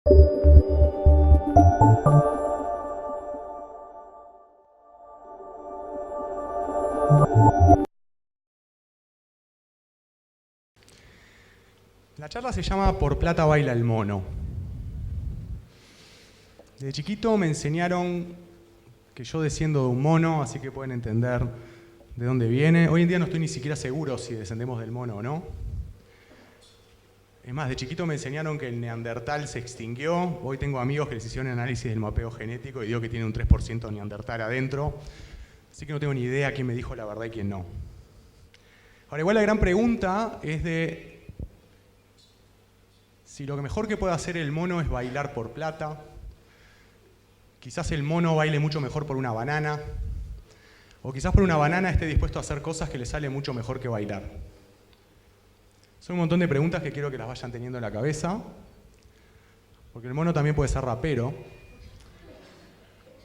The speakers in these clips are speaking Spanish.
La charla se llama Por plata baila el mono. Desde chiquito me enseñaron que yo desciendo de un mono, así que pueden entender de dónde viene. Hoy en día no estoy ni siquiera seguro si descendemos del mono o no. Es más, de chiquito me enseñaron que el neandertal se extinguió. Hoy tengo amigos que les hicieron análisis del mapeo genético y digo que tiene un 3% de neandertal adentro. Así que no tengo ni idea quién me dijo la verdad y quién no. Ahora, igual la gran pregunta es de si lo mejor que puede hacer el mono es bailar por plata. Quizás el mono baile mucho mejor por una banana. O quizás por una banana esté dispuesto a hacer cosas que le sale mucho mejor que bailar. Son un montón de preguntas que quiero que las vayan teniendo en la cabeza. Porque el mono también puede ser rapero.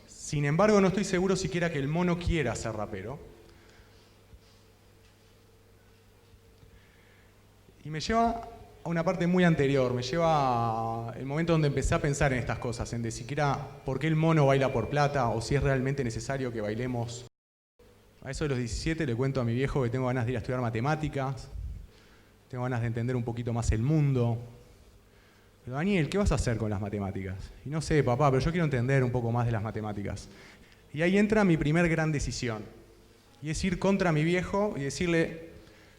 Sin embargo, no estoy seguro siquiera que el mono quiera ser rapero. Y me lleva a una parte muy anterior, me lleva al momento donde empecé a pensar en estas cosas, en de siquiera por qué el mono baila por plata o si es realmente necesario que bailemos. A eso de los 17 le cuento a mi viejo que tengo ganas de ir a estudiar matemáticas, tengo ganas de entender un poquito más el mundo. Pero Daniel, ¿qué vas a hacer con las matemáticas? Y no sé, papá, pero yo quiero entender un poco más de las matemáticas. Y ahí entra mi primer gran decisión, y es ir contra mi viejo y decirle,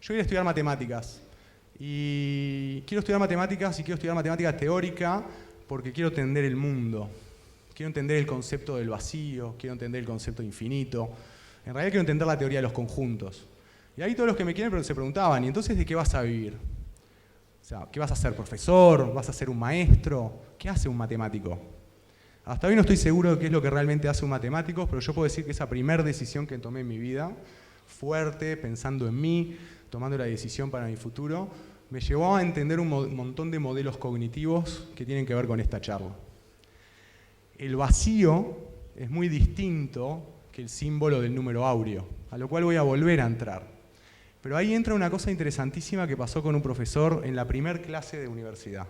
yo voy a estudiar matemáticas. Y quiero estudiar matemática teórica porque quiero entender el mundo. Quiero entender el concepto del vacío, quiero entender el concepto de infinito. En realidad quiero entender la teoría de los conjuntos. Y ahí todos los que me quieren se preguntaban, ¿y entonces de qué vas a vivir? O sea, ¿qué vas a ser? ¿Profesor? ¿Vas a ser un maestro? ¿Qué hace un matemático? Hasta hoy no estoy seguro de qué es lo que realmente hace un matemático, pero yo puedo decir que esa primera decisión que tomé en mi vida, fuerte, pensando en mí, tomando la decisión para mi futuro, me llevó a entender un montón de modelos cognitivos que tienen que ver con esta charla. El vacío es muy distinto que el símbolo del número áureo, a lo cual voy a volver a entrar. Pero ahí entra una cosa interesantísima que pasó con un profesor en la primer clase de universidad.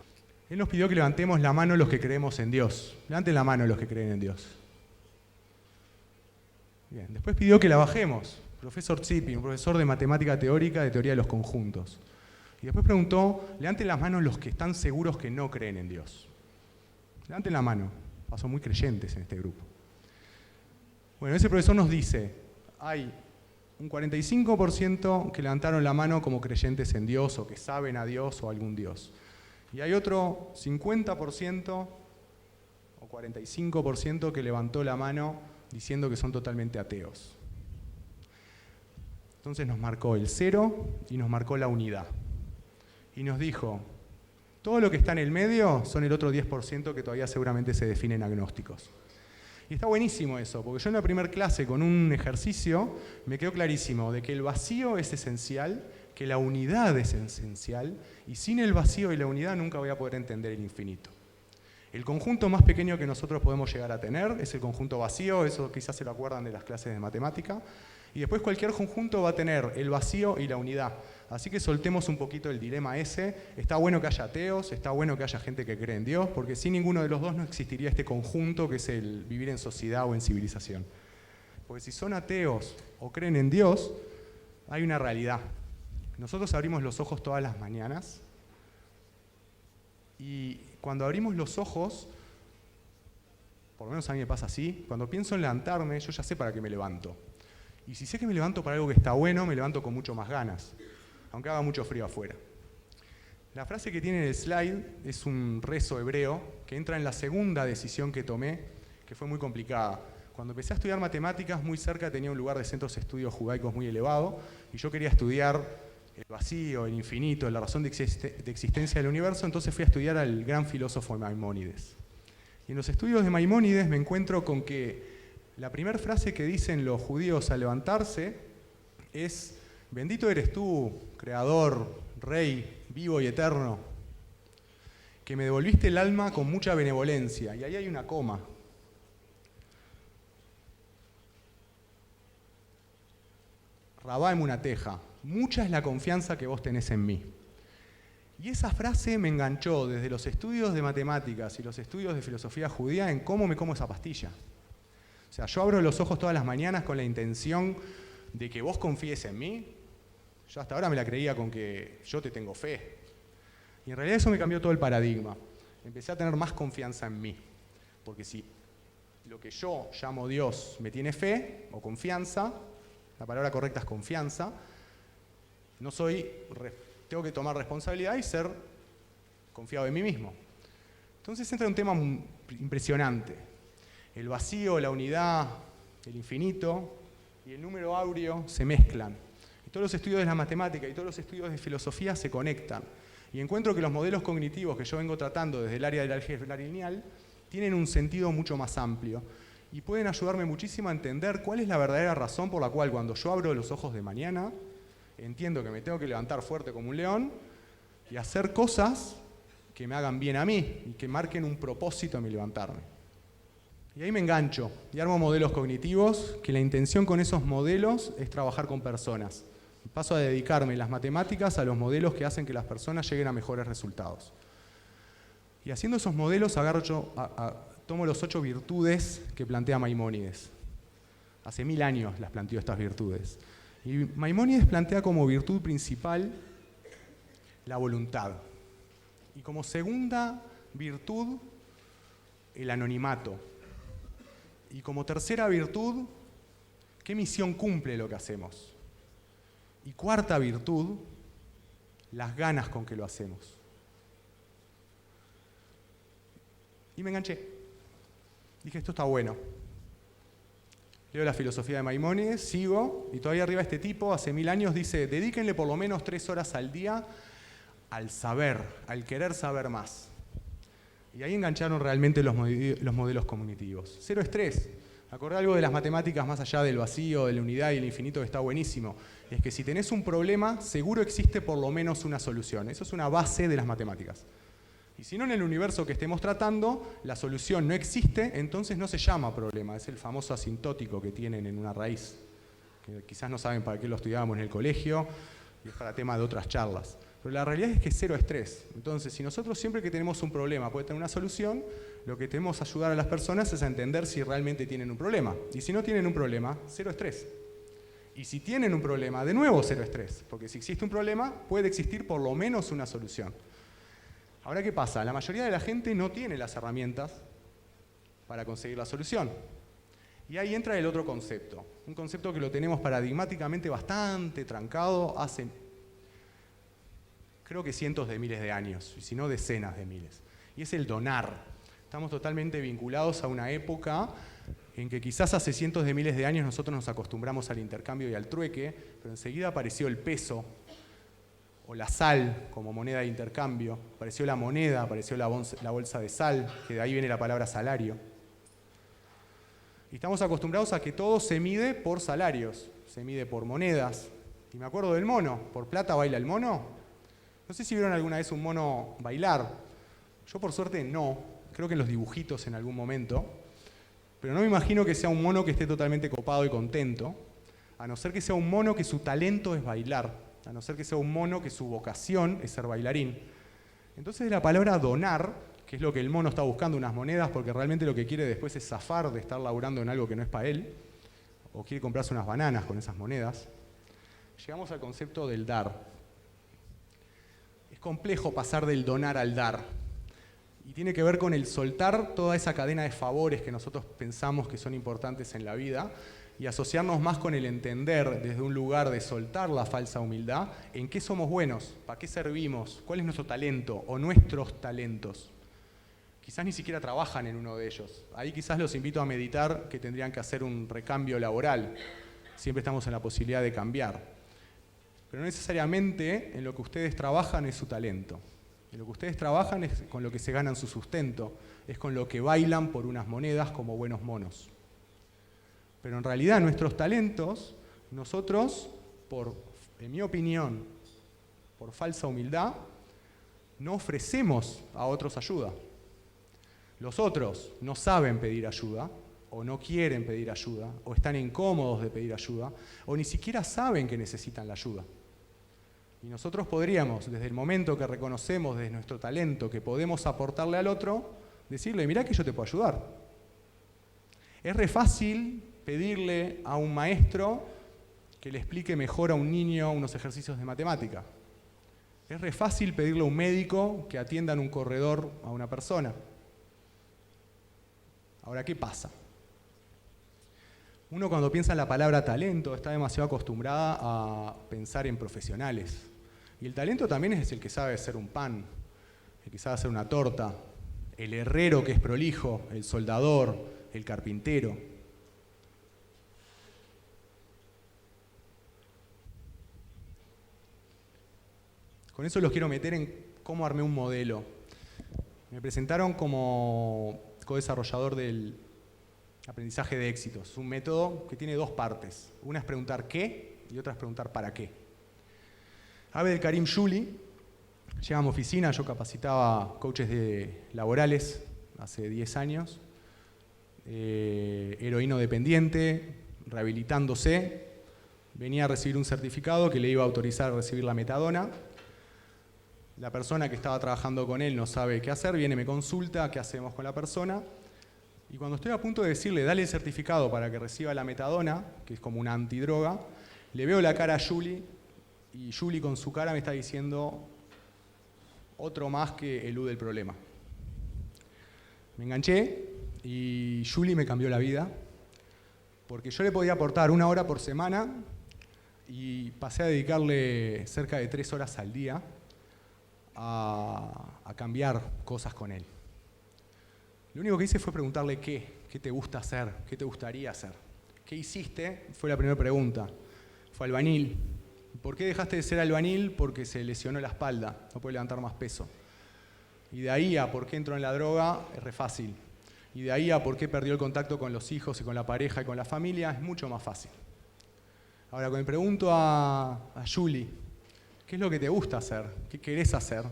Él nos pidió que levantemos la mano los que creemos en Dios. Levanten la mano los que creen en Dios. Bien. Después pidió que la bajemos. Profesor Zipi, un profesor de matemática teórica de teoría de los conjuntos. Y después preguntó, levanten las manos los que están seguros que no creen en Dios. Levanten la mano. Son muy creyentes en este grupo. Bueno, ese profesor nos dice, hay un 45% que levantaron la mano como creyentes en Dios o que saben a Dios o a algún Dios. Y hay otro 50% o 45% que levantó la mano diciendo que son totalmente ateos. Entonces nos marcó el 0 y nos marcó la unidad. Y nos dijo, todo lo que está en el medio son el otro 10% que todavía seguramente se definen agnósticos. Y está buenísimo eso, porque yo en la primera clase con un ejercicio me quedó clarísimo de que el vacío es esencial, que la unidad es esencial, y sin el vacío y la unidad nunca voy a poder entender el infinito. El conjunto más pequeño que nosotros podemos llegar a tener es el conjunto vacío, eso quizás se lo acuerdan de las clases de matemática, y después cualquier conjunto va a tener el vacío y la unidad. Así que soltemos un poquito el dilema ese. Está bueno que haya ateos, está bueno que haya gente que cree en Dios, porque sin ninguno de los dos no existiría este conjunto que es el vivir en sociedad o en civilización. Porque si son ateos o creen en Dios, hay una realidad. Nosotros abrimos los ojos todas las mañanas y cuando abrimos los ojos, por lo menos a mí me pasa así, cuando pienso en levantarme, yo ya sé para qué me levanto. Y si sé que me levanto para algo que está bueno, me levanto con mucho más ganas, aunque haga mucho frío afuera. La frase que tiene en el slide es un rezo hebreo que entra en la segunda decisión que tomé, que fue muy complicada. Cuando empecé a estudiar matemáticas, muy cerca tenía un lugar de centros de estudios judaicos muy elevado, y yo quería estudiar el vacío, el infinito, la razón de existencia del universo, entonces fui a estudiar al gran filósofo Maimónides. Y en los estudios de Maimónides me encuentro con que la primera frase que dicen los judíos al levantarse es: bendito eres tú, creador, rey, vivo y eterno, que me devolviste el alma con mucha benevolencia. Y ahí hay una coma. Rabá emunateja, mucha es la confianza que vos tenés en mí. Y esa frase me enganchó desde los estudios de matemáticas y los estudios de filosofía judía en cómo me como esa pastilla. O sea, yo abro los ojos todas las mañanas con la intención de que vos confíes en mí. Yo hasta ahora me la creía con que yo te tengo fe. Y en realidad eso me cambió todo el paradigma. Empecé a tener más confianza en mí. Porque si lo que yo llamo Dios me tiene fe o confianza, la palabra correcta es confianza, tengo que tomar responsabilidad y ser confiado en mí mismo. Entonces entra un tema impresionante. El vacío, la unidad, el infinito y el número áureo se mezclan. Y todos los estudios de la matemática y todos los estudios de filosofía se conectan. Y encuentro que los modelos cognitivos que yo vengo tratando desde el área del álgebra lineal tienen un sentido mucho más amplio y pueden ayudarme muchísimo a entender cuál es la verdadera razón por la cual cuando yo abro los ojos de mañana entiendo que me tengo que levantar fuerte como un león y hacer cosas que me hagan bien a mí y que marquen un propósito en mi levantarme. Y ahí me engancho y armo modelos cognitivos que la intención con esos modelos es trabajar con personas. Paso a dedicarme en las matemáticas a los modelos que hacen que las personas lleguen a mejores resultados. Y haciendo esos modelos tomo los 8 virtudes que plantea Maimónides. Hace 1000 años las planteó estas virtudes. Y Maimónides plantea como virtud principal la voluntad. Y como segunda virtud, el anonimato. Y como tercera virtud, ¿qué misión cumple lo que hacemos? Y cuarta virtud, las ganas con que lo hacemos. Y me enganché. Dije, esto está bueno. Leo la filosofía de Maimónides, sigo, y todavía arriba este tipo, hace 1000 años, dice, dedíquenle por lo menos 3 horas al día al saber, al querer saber más. Y ahí engancharon realmente los modelos cognitivos. Cero estrés. Acordé algo de las matemáticas más allá del vacío, de la unidad y el infinito que está buenísimo. Es que si tenés un problema, seguro existe por lo menos una solución. Eso es una base de las matemáticas. Y si no, en el universo que estemos tratando, la solución no existe, entonces no se llama problema. Es el famoso asintótico que tienen en una raíz. Que quizás no saben para qué lo estudiábamos en el colegio, y es para tema de otras charlas. Pero la realidad es que es cero estrés. Entonces, si nosotros siempre que tenemos un problema puede tener una solución, lo que tenemos que ayudar a las personas es a entender si realmente tienen un problema. Y si no tienen un problema, cero estrés. Y si tienen un problema, de nuevo cero estrés. Porque si existe un problema, puede existir por lo menos una solución. Ahora, ¿qué pasa? La mayoría de la gente no tiene las herramientas para conseguir la solución. Y ahí entra el otro concepto. Un concepto que lo tenemos paradigmáticamente bastante trancado hace, creo que cientos de miles de años, si no decenas de miles. Y es el donar. Estamos totalmente vinculados a una época en que quizás hace cientos de miles de años nosotros nos acostumbramos al intercambio y al trueque, pero enseguida apareció el peso o la sal como moneda de intercambio, apareció la moneda, apareció la bolsa de sal, que de ahí viene la palabra salario. Y estamos acostumbrados a que todo se mide por salarios, se mide por monedas. Y me acuerdo del mono, ¿por plata baila el mono? No sé si vieron alguna vez un mono bailar. Yo por suerte no, creo que en los dibujitos en algún momento, pero no me imagino que sea un mono que esté totalmente copado y contento, a no ser que sea un mono que su talento es bailar, a no ser que sea un mono que su vocación es ser bailarín. Entonces la palabra donar, que es lo que el mono está buscando, unas monedas, porque realmente lo que quiere después es zafar de estar laburando en algo que no es para él, o quiere comprarse unas bananas con esas monedas, llegamos al concepto del dar. Es complejo pasar del donar al dar. Y tiene que ver con el soltar toda esa cadena de favores que nosotros pensamos que son importantes en la vida y asociarnos más con el entender desde un lugar de soltar la falsa humildad en qué somos buenos, para qué servimos, cuál es nuestro talento o nuestros talentos. Quizás ni siquiera trabajan en uno de ellos. Ahí quizás los invito a meditar que tendrían que hacer un recambio laboral. Siempre estamos en la posibilidad de cambiar. Pero no necesariamente en lo que ustedes trabajan es su talento. En lo que ustedes trabajan es con lo que se ganan su sustento, es con lo que bailan por unas monedas como buenos monos. Pero en realidad nuestros talentos, nosotros, en mi opinión, por falsa humildad, no ofrecemos a otros ayuda. Los otros no saben pedir ayuda, o no quieren pedir ayuda, o están incómodos de pedir ayuda, o ni siquiera saben que necesitan la ayuda. Y nosotros podríamos, desde el momento que reconocemos desde nuestro talento que podemos aportarle al otro, decirle, mirá que yo te puedo ayudar. Es re fácil pedirle a un maestro que le explique mejor a un niño unos ejercicios de matemática. Es re fácil pedirle a un médico que atienda en un corredor a una persona. Ahora, ¿qué pasa? Uno cuando piensa en la palabra talento está demasiado acostumbrada a pensar en profesionales. Y el talento también es el que sabe hacer un pan, el que sabe hacer una torta, el herrero que es prolijo, el soldador, el carpintero. Con eso los quiero meter en cómo armé un modelo. Me presentaron como co-desarrollador del aprendizaje de éxitos. Es un método que tiene dos partes. Una es preguntar qué y otra es preguntar para qué. Abdelkarim Jouli llega a mi oficina, yo capacitaba coaches laborales hace 10 años, heroíno dependiente, rehabilitándose, venía a recibir un certificado que le iba a autorizar a recibir la metadona. La persona que estaba trabajando con él no sabe qué hacer, viene, me consulta, qué hacemos con la persona. Y cuando estoy a punto de decirle, dale el certificado para que reciba la metadona, que es como una antidroga, le veo la cara a Jouli y Jouli con su cara me está diciendo otro más que elude el problema. Me enganché y Jouli me cambió la vida porque yo le podía aportar 1 hora por semana y pasé a dedicarle cerca de 3 horas al día a cambiar cosas con él. Lo único que hice fue preguntarle qué te gusta hacer, qué te gustaría hacer. ¿Qué hiciste? Fue la primera pregunta. Fue albañil. ¿Por qué dejaste de ser albañil? Porque se lesionó la espalda, no puede levantar más peso. Y de ahí a por qué entró en la droga es re fácil. Y de ahí a por qué perdió el contacto con los hijos y con la pareja y con la familia es mucho más fácil. Ahora, cuando le pregunto a Jouli, ¿qué es lo que te gusta hacer? ¿Qué querés hacer?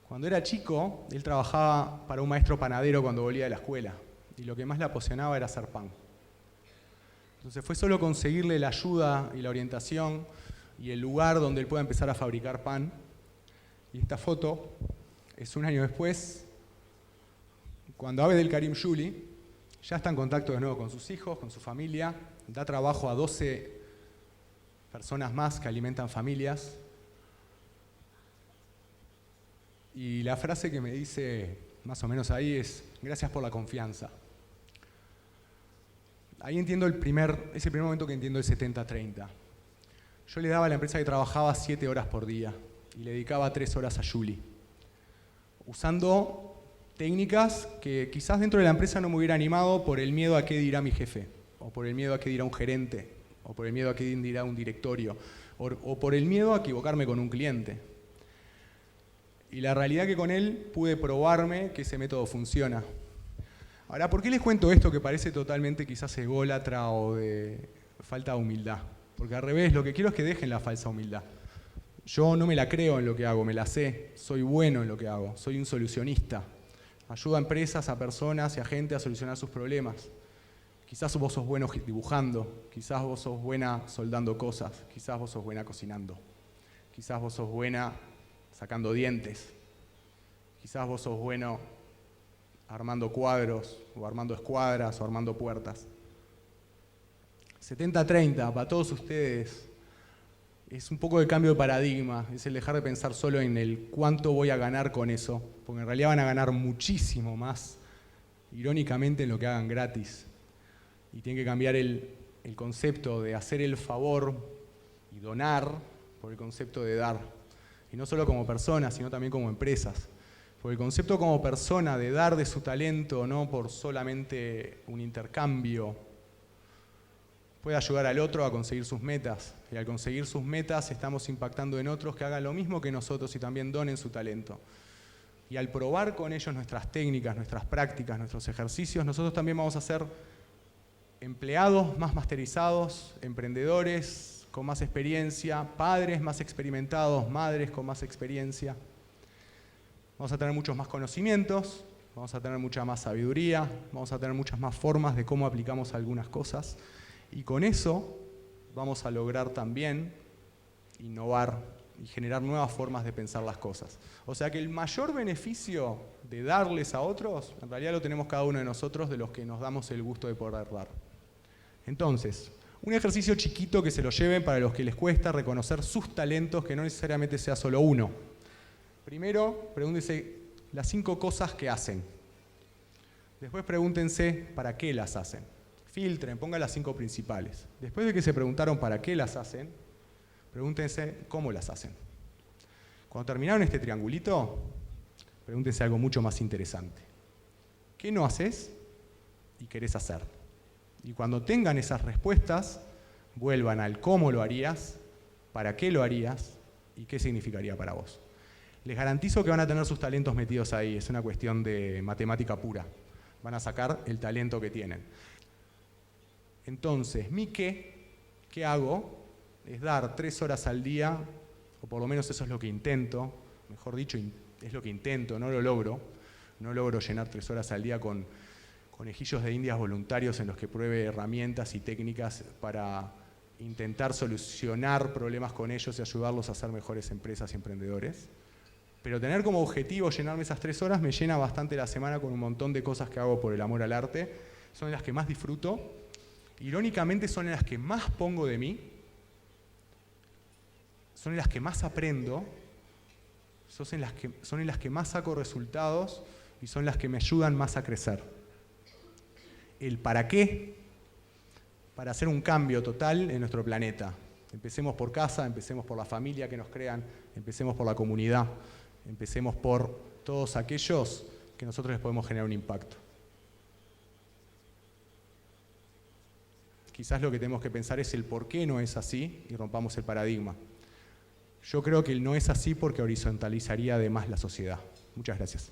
Cuando era chico, él trabajaba para un maestro panadero cuando volvía de la escuela. Y lo que más le apasionaba era hacer pan. Entonces fue solo conseguirle la ayuda y la orientación y el lugar donde él pueda empezar a fabricar pan. Y esta foto es 1 año después, cuando Abdelkarim Jouli ya está en contacto de nuevo con sus hijos, con su familia, da trabajo a 12 personas más que alimentan familias. Y la frase que me dice más o menos ahí es, gracias por la confianza. Ahí entiendo es el primer momento que entiendo el 70-30. Yo le daba a la empresa que trabajaba 7 horas por día y le dedicaba 3 horas a Jouli, usando técnicas que quizás dentro de la empresa no me hubiera animado por el miedo a qué dirá mi jefe, o por el miedo a qué dirá un gerente, o por el miedo a qué dirá un directorio, o por el miedo a equivocarme con un cliente. Y la realidad que con él pude probarme que ese método funciona. Ahora, ¿por qué les cuento esto que parece totalmente quizás ególatra o de falta de humildad? Porque al revés, lo que quiero es que dejen la falsa humildad. Yo no me la creo en lo que hago, me la sé, soy bueno en lo que hago, soy un solucionista. Ayudo a empresas, a personas y a gente a solucionar sus problemas. Quizás vos sos bueno dibujando, quizás vos sos buena soldando cosas, quizás vos sos buena cocinando, quizás vos sos buena sacando dientes, quizás vos sos bueno armando cuadros, o armando escuadras, o armando puertas. 70-30, para todos ustedes, es un poco de cambio de paradigma, es el dejar de pensar solo en el cuánto voy a ganar con eso, porque en realidad van a ganar muchísimo más, irónicamente, en lo que hagan gratis. Y tienen que cambiar el concepto de hacer el favor y donar por el concepto de dar. Y no solo como personas, sino también como empresas. Porque el concepto como persona de dar de su talento, no por solamente un intercambio, puede ayudar al otro a conseguir sus metas. Y al conseguir sus metas estamos impactando en otros que hagan lo mismo que nosotros y también donen su talento. Y al probar con ellos nuestras técnicas, nuestras prácticas, nuestros ejercicios, nosotros también vamos a ser empleados más masterizados, emprendedores con más experiencia, padres más experimentados, madres con más experiencia. Vamos a tener muchos más conocimientos, vamos a tener mucha más sabiduría, vamos a tener muchas más formas de cómo aplicamos algunas cosas. Y con eso vamos a lograr también innovar y generar nuevas formas de pensar las cosas. O sea que el mayor beneficio de darles a otros, en realidad lo tenemos cada uno de nosotros, de los que nos damos el gusto de poder dar. Entonces, un ejercicio chiquito que se lo lleven para los que les cuesta reconocer sus talentos, que no necesariamente sea solo uno. Primero, pregúntense las 5 cosas que hacen. Después pregúntense para qué las hacen. Filtren, pongan las 5 principales. Después de que se preguntaron para qué las hacen, pregúntense cómo las hacen. Cuando terminaron este triangulito, pregúntense algo mucho más interesante. ¿Qué no haces y querés hacer? Y cuando tengan esas respuestas, vuelvan al cómo lo harías, para qué lo harías y qué significaría para vos. Les garantizo que van a tener sus talentos metidos ahí, es una cuestión de matemática pura. Van a sacar el talento que tienen. Entonces, mi ¿qué hago? Es dar 3 horas al día, o por lo menos eso es lo que intento, mejor dicho, es lo que intento, no lo logro. No logro llenar 3 horas al día con conejillos de indias voluntarios en los que pruebe herramientas y técnicas para intentar solucionar problemas con ellos y ayudarlos a ser mejores empresas y emprendedores. Pero tener como objetivo llenarme esas 3 horas me llena bastante la semana con un montón de cosas que hago por el amor al arte. Son las que más disfruto. Irónicamente son las que más pongo de mí. Son las que más aprendo. Son en las que más saco resultados y son las que me ayudan más a crecer. El para qué, para hacer un cambio total en nuestro planeta. Empecemos por casa, empecemos por la familia que nos crean, empecemos por la comunidad, empecemos por todos aquellos que nosotros les podemos generar un impacto. Quizás lo que tenemos que pensar es el por qué no es así y rompamos el paradigma. Yo creo que el no es así porque horizontalizaría además la sociedad. Muchas gracias.